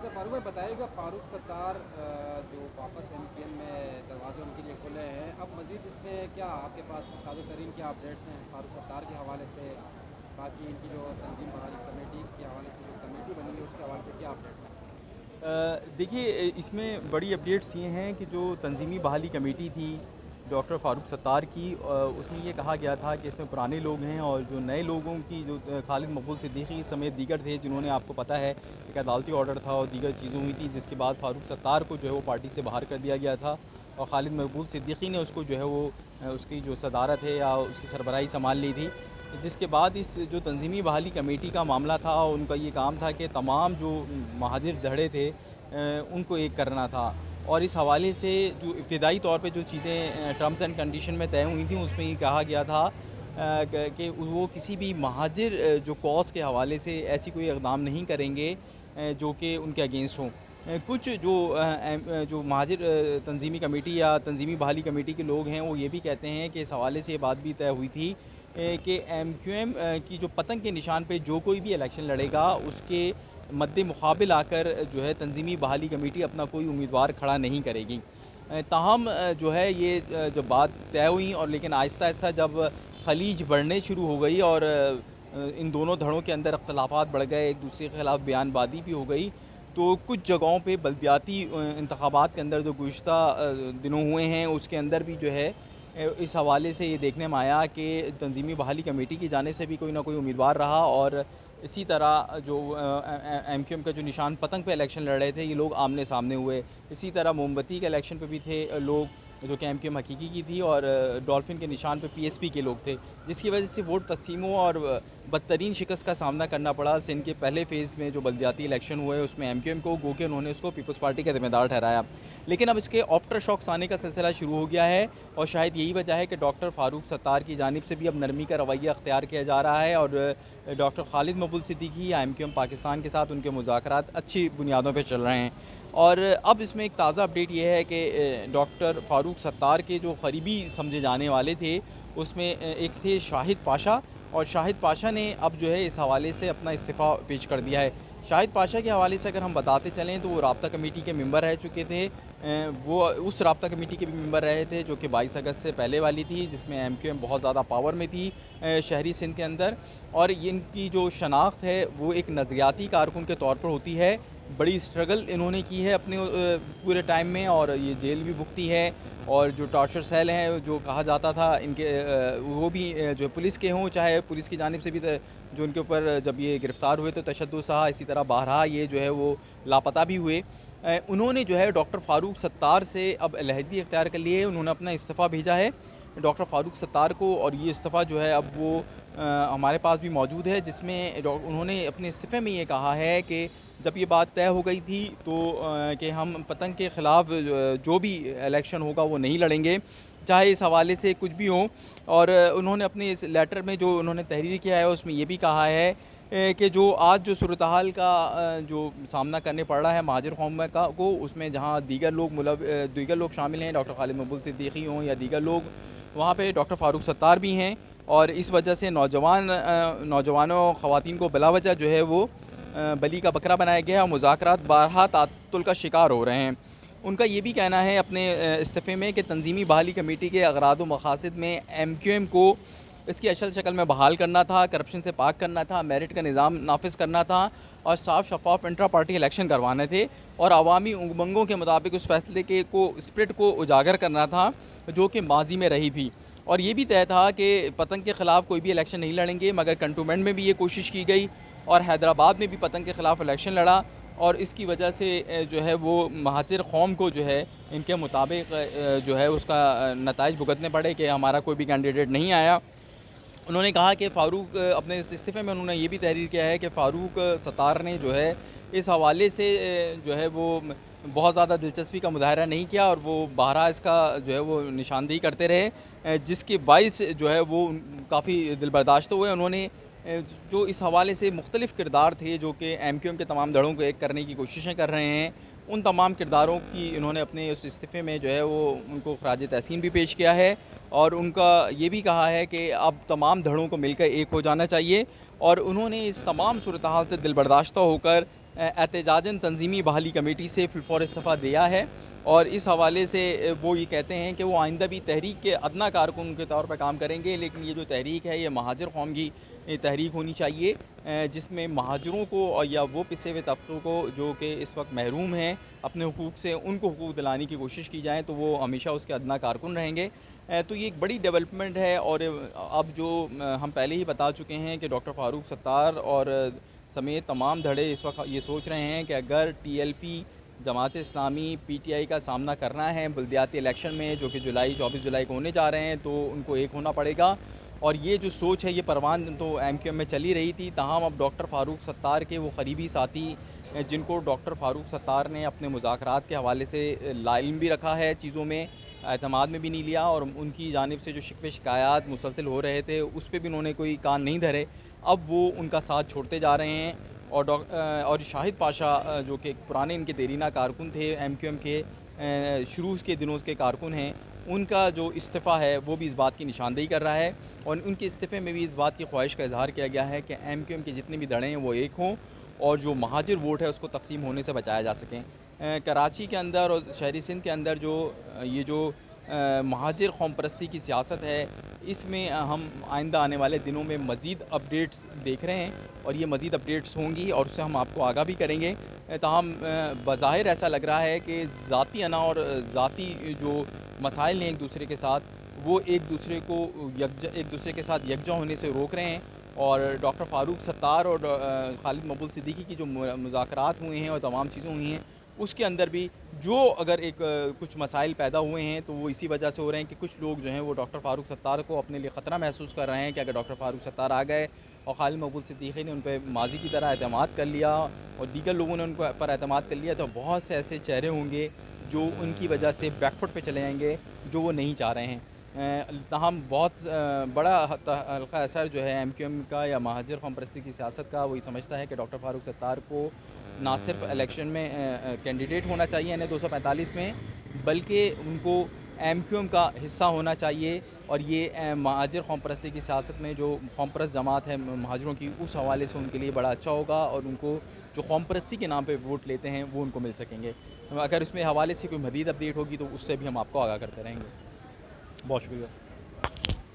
Doctor Farooq भाई बताइएगा, फारूक सत्तार जो वापस एमपीएम में दरवाजे उनके लिए खुले हैं, अब मज़ीद इसमें क्या आपके पास ताज़ा तरीन क्या अपडेट्स हैं फारूक सत्तार के हवाले से, बाकी इनकी जो तंजीम बहाली कमेटी के हवाले से जो कमेटी बनी है उसके हवाले से क्या अपडेट्स हैं? देखिए, इसमें बड़ी अपडेट्स ये हैं कि जो तंजीमी बहाली कमेटी थी डॉक्टर फ़ारूक सत्तार की, उसमें ये कहा गया था कि इसमें पुराने लोग हैं और जो नए लोगों की जो खालिद मकबूल सिद्दीकी समेत दीगर थे, जिन्होंने, आपको पता है, एक अदालती ऑर्डर था और दीगर चीज़ें हुई थी, जिसके बाद फ़ारूक सत्तार को जो है वो पार्टी से बाहर कर दिया गया था और खालिद मकबूल सिद्दीकी ने उसको जो है वो उसकी जो सदारत है या उसकी सरबराही संभाल ली थी। जिसके बाद इस जो तंजीमी बहाली कमेटी का मामला था, उनका ये काम था कि तमाम जो महाजिर धड़े थे उनको एक करना था और इस हवाले से जो इब्तदाई तौर पे जो चीज़ें टर्म्स एंड कंडीशन में तय हुई थी, उसमें ये कहा गया था कि वो किसी भी महाजिर जो कॉज के हवाले से ऐसी कोई इक़दाम नहीं करेंगे जो कि उनके अगेंस्ट हों। कुछ जो महाजिर तंजीमी कमेटी या तंजीमी बहाली कमेटी के लोग हैं, वो ये भी कहते हैं कि इस हवाले से ये बात भी तय हुई थी कि एमक्यूएम की जो पतंग के निशान पे जो कोई भी इलेक्शन लड़ेगा, उसके मद्दे मुकाबिल आकर जो है तंजीमी बहाली कमेटी अपना कोई उम्मीदवार खड़ा नहीं करेगी। ताहम जो है ये जब बात तय हुई और लेकिन आहिस्ता आहिस्ता जब खलीज बढ़ने शुरू हो गई और इन दोनों धड़ों के अंदर अख्तलाफात बढ़ गए, एक दूसरे के ख़िलाफ़ बयानबाजी भी हो गई, तो कुछ जगहों पे बल्दियाती इंतखाबात के अंदर जो गुज़िश्ता दिनों हुए हैं, उसके अंदर भी जो है इस हवाले से ये देखने में आया कि तंजीमी बहाली कमेटी की जानिब से भी कोई ना कोई उम्मीदवार रहा और इसी तरह जो एमक्यूएम का जो निशान पतंग पे इलेक्शन लड़ रहे थे, ये लोग आमने सामने हुए। इसी तरह मोमबत्ती के इलेक्शन पे भी थे लोग जो कि एमक्यूएम हकीकी की थी और डॉल्फिन के निशान पे पीएसपी के लोग थे, जिसकी वजह से वोट तकसीम हुआ और बदतरीन शिकस्त का सामना करना पड़ा। सिंध के पहले फ़ेज़ में जो बल्दियाती इलेक्शन हुए, उसमें एमक्यूएम को, गो के उन्होंने उसको पीपल्स पार्टी का ज़िम्मेदार ठहराया, लेकिन अब इसके आफ्टर शॉक्स आने का सिलसिला शुरू हो गया है और शायद यही वजह है कि डॉक्टर फ़ारूक सत्तार की जानिब से भी अब नरमी का रवैया अख्तियार किया जा रहा है और डॉक्टर खालिद मकबूल सिद्दीकी या एमक्यूएम पाकिस्तान के साथ उनके मुज़ाकरात अच्छी बुनियादों पर चल रहे हैं। और अब इसमें एक ताज़ा अपडेट ये है कि डॉक्टर फ़ारूक सत्तार के जो करीबी समझे जाने वाले थे, उसमें एक थे शाहिद पाशा, और शाहिद पाशा ने अब जो है इस हवाले से अपना इस्तीफ़ा पेश कर दिया है। शाहिद पाशा के हवाले से अगर हम बताते चलें तो वो राब्ता कमेटी के मेंबर रह चुके थे। वो उस राब्ता कमेटी के भी मेंबर रहे थे जो कि 22 अगस्त से पहले वाली थी, जिसमें एमक्यूएम बहुत ज़्यादा पावर में थी शहरी सिंध के अंदर, और इनकी जो शनाख्त है वो एक नज़रियाती कारकुन के तौर पर होती है। बड़ी स्ट्रगल इन्होंने की है अपने पूरे टाइम में और ये जेल भी भुगती है और जो टॉर्चर सेल हैं जो कहा जाता था इनके, वो भी जो पुलिस के हों, चाहे पुलिस की जानिब से भी जो उनके ऊपर जब ये गिरफ़्तार हुए तो तशद्दुद सहा, इसी तरह बारहा ये जो है वो लापता भी हुए। उन्होंने जो है डॉक्टर फ़ारूक सत्तार से अब अलहदी इख्तियार कर लिए, उन्होंने अपना इस्तीफ़ा भेजा है डॉक्टर फ़ारूक सत्तार को, और ये इस्तीफ़ा जो है अब वो हमारे पास भी मौजूद है, जिसमें उन्होंने अपने इस्तीफ़े में ये कहा है कि जब ये बात तय हो गई थी तो कि हम पतंग के ख़िलाफ़ जो भी इलेक्शन होगा वो नहीं लड़ेंगे, चाहे इस हवाले से कुछ भी हो। और उन्होंने अपने इस लेटर में जो उन्होंने तहरीर किया है उसमें ये भी कहा है कि जो आज जो सूरत हाल का जो सामना करने पड़ रहा है महाजिर कौम का को, उसमें जहाँ दीगर लोग शामिल हैं, डॉक्टर खालिद मकबूल सिद्दीकी हों या दीगर लोग, वहाँ पे डॉक्टर फ़ारूक सत्तार भी हैं, और इस वजह से नौजवानों ख़वातीन को बिला वजह जो है वो बली का बकरा बनाया गया है और मुज़ाकरात बारहा तातुल का शिकार हो रहे हैं। उनका ये भी कहना है अपने इस्तीफ़े में कि तंजीमी बहाली कमेटी के अगराद व मकासद में एमक्यूएम को इसकी असल शक्ल में बहाल करना था, करप्शन से पाक करना था, मेरिट का निज़ाम नाफिज करना था और साफ शफाफ इंट्रा पार्टी इलेक्शन करवाने थे और अवामी उमंगों के मुताबिक उस फैसले के स्प्रिट को उजागर करना था जो कि माजी में रही थी। और ये भी तय था कि पतंग के ख़िलाफ़ कोई भी इलेक्शन नहीं लड़ेंगे, मगर कंटोनमेंट में भी ये कोशिश की गई और हैदराबाद में भी पतंग के ख़िलाफ़ इलेक्शन लड़ा और इसकी वजह से जो है वो महाजिर कौम को जो है इनके मुताबिक जो है उसका नताइज भुगतने पड़े कि हमारा कोई भी कैंडिडेट नहीं आया। उन्होंने कहा कि फ़ारूक अपने इस इस्तीफ़े में उन्होंने ये भी तहरीर किया है कि फ़ारूक सत्तार ने जो है इस हवाले से जो है वो बहुत ज़्यादा दिलचस्पी का मुजाहरा नहीं किया और वो बारहा इसका जो है वो निशानदेही करते रहे, जिसके बाइस जो है वो काफ़ी दिलबर्दाश्त हुए। उन्होंने जो इस हवाले से मुख्तलिफ़ किरदार थे जो कि एमक्यूएम के तमाम धड़ों को एक करने की कोशिशें कर रहे हैं, उन तमाम किरदारों की इन्होंने अपने उस इस्तीफ़े में जो है वो उनको ख़राज तहसीन भी पेश किया है और उनका ये भी कहा है कि अब तमाम धड़ों को मिलकर एक हो जाना चाहिए और उन्होंने इस तमाम सूरत हाल से दिलबर्दाश्ता होकर احتجاجاً تنظیمی بحالی کمیٹی سے فی الفور استعفیٰ دیا ہے، اور اس حوالے سے وہ یہ کہتے ہیں کہ وہ آئندہ بھی تحریک کے ادنیٰ کارکن کے طور پر کام کریں گے، لیکن یہ جو تحریک ہے یہ مہاجر قوم کی تحریک ہونی چاہیے، جس میں مہاجروں کو یا وہ پسے ہوئے طبقوں کو جو کہ اس وقت محروم ہیں اپنے حقوق سے، ان کو حقوق دلانے کی کوشش کی جائے، تو وہ ہمیشہ اس کے ادنیٰ کارکن رہیں گے۔ تو یہ ایک بڑی ڈیولپمنٹ ہے، اور اب جو ہم پہلے ہی بتا چکے ہیں کہ ڈاکٹر فاروق ستار اور سمیت تمام دھڑے اس وقت یہ سوچ رہے ہیں کہ اگر T L P, Jamaat Islami, P T I کا سامنا کرنا ہے بلدیاتی الیکشن میں جو کہ 24 جولائی کو ہونے جا رہے ہیں، تو ان کو ایک ہونا پڑے گا۔ اور یہ جو سوچ ہے یہ پروان تو ایم کیو ایم میں چلی رہی تھی، تاہم اب ڈاکٹر فاروق ستار کے وہ قریبی ساتھی جن کو ڈاکٹر فاروق ستار نے اپنے مذاکرات کے حوالے سے لا علم بھی رکھا ہے، چیزوں میں اعتماد میں بھی نہیں لیا، اور ان کی جانب سے جو شکوے شکایات مسلسل ہو رہے تھے اس پہ بھی انہوں نے کوئی کان نہیں دھرے، اب وہ ان کا ساتھ چھوڑتے جا رہے ہیں۔ اور شاہد پاشا جو کہ پرانے ان کے دیرینہ کارکن تھے، ایم کیو ایم کے شروع کے دنوں کے کارکن ہیں، ان کا جو استعفیٰ ہے وہ بھی اس بات کی نشاندہی کر رہا ہے، اور ان کے استعفے میں بھی اس بات کی خواہش کا اظہار کیا گیا ہے کہ ایم کیو ایم کے جتنے بھی دھڑے ہیں وہ ایک ہوں، اور جو مہاجر ووٹ ہے اس کو تقسیم ہونے سے بچایا جا سکیں۔ کراچی کے اندر اور شہری سندھ کے اندر یہ جو مہاجر قوم پرستی کی سیاست ہے، اس میں ہم آئندہ آنے والے دنوں میں مزید اپڈیٹس دیکھ رہے ہیں، اور یہ مزید اپڈیٹس ہوں گی اور اس سے ہم آپ کو آگاہ بھی کریں گے۔ تاہم بظاہر ایسا لگ رہا ہے کہ ذاتی انا اور ذاتی جو مسائل ہیں ایک دوسرے کے ساتھ، وہ ایک دوسرے کے ساتھ یکجا ہونے سے روک رہے ہیں، اور ڈاکٹر فاروق ستار اور خالد مقبول صدیقی کی جو مذاکرات ہوئے ہیں اور تمام چیزیں ہوئی ہیں، اس کے اندر بھی جو اگر کچھ مسائل پیدا ہوئے ہیں تو وہ اسی وجہ سے ہو رہے ہیں کہ کچھ لوگ جو ہیں وہ ڈاکٹر فاروق ستار کو اپنے لیے خطرہ محسوس کر رہے ہیں کہ اگر ڈاکٹر فاروق ستار آ گئے اور خالد مقبول صدیقی نے ان پہ ماضی کی طرح اعتماد کر لیا اور دیگر لوگوں نے ان پر اعتماد کر لیا، تو بہت سے ایسے چہرے ہوں گے جو ان کی وجہ سے بیک فٹ پہ چلے جائیں گے، جو وہ نہیں چاہ رہے ہیں۔ تاہم بہت بڑا حلقہ اثر جو ہے ایم کیو ایم کا یا مہاجر قوم پرستی کی سیاست کا، وہ یہ سمجھتا ہے کہ ڈاکٹر فاروق ستار کو نہ صرف الیکشن میں کینڈیڈیٹ ہونا چاہیے یعنی 245 میں، بلکہ ان کو ایم کیو ایم کا حصہ ہونا چاہیے، اور یہ مہاجر قوم پرستی کی سیاست میں جو قوم پرست جماعت ہے مہاجروں کی، اس حوالے سے ان کے لیے بڑا اچھا ہوگا، اور ان کو جو قوم پرستی کے نام پہ ووٹ لیتے ہیں وہ ان کو مل سکیں گے۔ اگر اس میں حوالے سے کوئی مزید اپڈیٹ ہوگی تو اس سے بھی ہم آپ کو آگاہ کرتے رہیں گے۔ بہت شکریہ۔